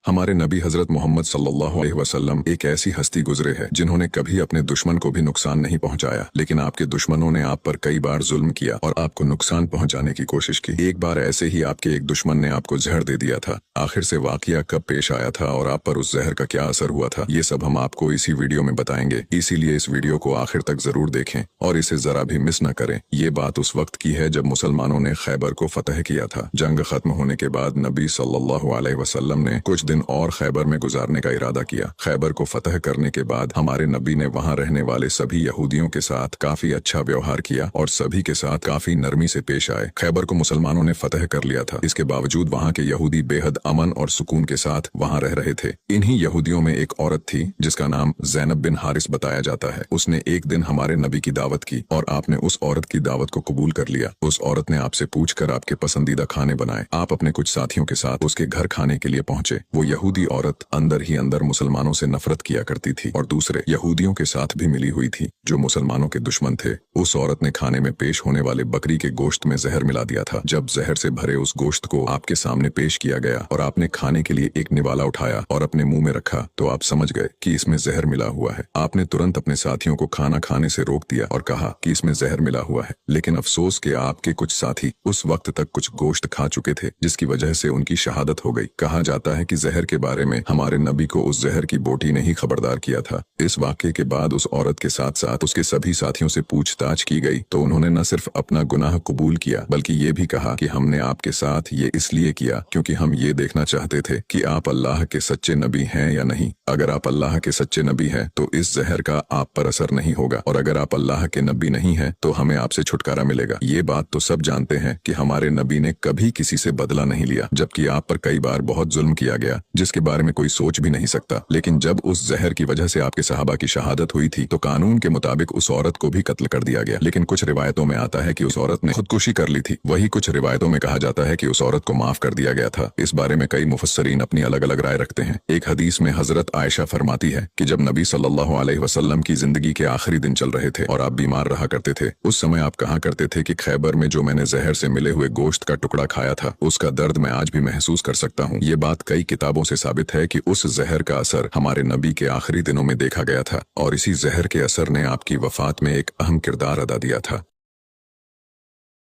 हमारे नबी हजरत मोहम्मद सल्लल्लाहु अलैहि वसल्लम एक ऐसी हस्ती गुजरे है जिन्होंने कभी अपने दुश्मन को भी नुकसान नहीं पहुंचाया, लेकिन आपके दुश्मनों ने आप पर कई बार जुल्म किया और आपको नुकसान पहुंचाने की कोशिश की। एक बार ऐसे ही आपके एक दुश्मन ने आपको जहर दे दिया था। आखिर से वाकया कब पेश आया था और आप पर उस जहर का क्या असर हुआ था, ये सब हम आपको इसी वीडियो में बताएंगे। इसीलिए इस वीडियो को आखिर तक जरूर देखें और इसे जरा भी मिस न करें। ये बात उस वक्त की है जब मुसलमानों ने खैबर को फतह किया था। जंग खत्म होने के बाद नबी सल्लल्लाहु अलैहि वसल्लम ने कुछ दिन और खैबर में गुजारने का इरादा किया। खैबर को फतह करने के बाद हमारे नबी ने वहां रहने वाले सभी यहूदियों के साथ काफी अच्छा व्यवहार किया और सभी के साथ काफी नरमी से पेश आए। खैबर को मुसलमानों ने फतह कर लिया था, इसके बावजूद वहां के यहूदी बेहद अमन और सुकून के साथ वहां रह रहे थे। इन्हीं यहूदियों में एक औरत थी जिसका नाम ज़ैनब बिन हारिस बताया जाता है। उसने एक दिन हमारे नबी की दावत की और आपने उस औरत की दावत को कबूल कर लिया। उस औरत ने आपसे पूछकर आपके पसंदीदा खाने बनाए। आप अपने कुछ साथियों के साथ उसके घर खाने के लिए पहुंचे। वो यहूदी औरत अंदर ही अंदर मुसलमानों से नफरत किया करती थी और दूसरे यहूदियों के साथ भी मिली हुई थी जो मुसलमानों के दुश्मन थे। उस औरत ने खाने में पेश होने वाले बकरी के गोश्त में जहर मिला दिया था। जब जहर से भरे उस गोश्त को आपके सामने पेश किया गया और आपने खाने के लिए एक निवाला उठाया और अपने मुंह में रखा तो आप समझ गए कि इसमें जहर मिला हुआ है। आपने तुरंत अपने साथियों को खाना खाने से रोक दिया और कहा कि इसमें जहर मिला हुआ है, लेकिन अफसोस के आपके कुछ साथी उस वक्त तक कुछ गोश्त खा चुके थे जिसकी वजह से उनकी शहादत हो गई। कहा जाता है कि जहर के बारे में हमारे नबी को उस जहर की बोटी ने ही खबरदार किया था। इस वाक़े के बाद उस औरत के साथ साथ उसके सभी साथियों से पूछताछ की गई तो उन्होंने न सिर्फ अपना गुनाह कबूल किया बल्कि ये भी कहा कि हमने आपके साथ ये इसलिए किया क्योंकि हम ये देखना चाहते थे कि आप अल्लाह के सच्चे नबी हैं या नहीं। अगर आप अल्लाह के सच्चे नबी हैं तो इस जहर का आप पर असर नहीं होगा और अगर आप अल्लाह के नबी नहीं हैं तो हमें आपसे छुटकारा मिलेगा। ये बात तो सब जानते हैं कि हमारे नबी ने कभी किसी से बदला नहीं लिया, जबकि आप पर कई बार बहुत जुल्म किया गया जिसके बारे में कोई सोच भी नहीं सकता। लेकिन जब उस जहर की वजह से आपके सहाबा की शहादत हुई थी तो कानून के मुताबिक उस औरत को भी कत्ल कर दिया गया। लेकिन कुछ रिवायतों में आता है कि उस औरत ने खुदकुशी कर ली थी। वही कुछ रिवायतों में कहा जाता है कि उस औरत को माफ कर दिया गया था। इस बारे में कई मुफस्सरीन अपनी अलग अलग राय रखते हैं। एक हदीस में हजरत आयशा फरमाती है कि जब नबी सल्लल्लाहु अलैहि वसल्लम की जिंदगी के आखिरी दिन चल रहे थे और आप बीमार रहा करते थे, उस समय आप कहा करते थे कि खैबर में जो मैंने जहर से मिले हुए गोश्त का टुकड़ा खाया था उसका दर्द मैं आज भी महसूस कर सकता हूँ। ये बात कई किताबों से साबित है कि उस जहर का असर हमारे नबी के आखिरी दिनों में देखा गया था और इसी जहर के असर ने आपकी वफात में एक अहम किरदार अदा दिया था।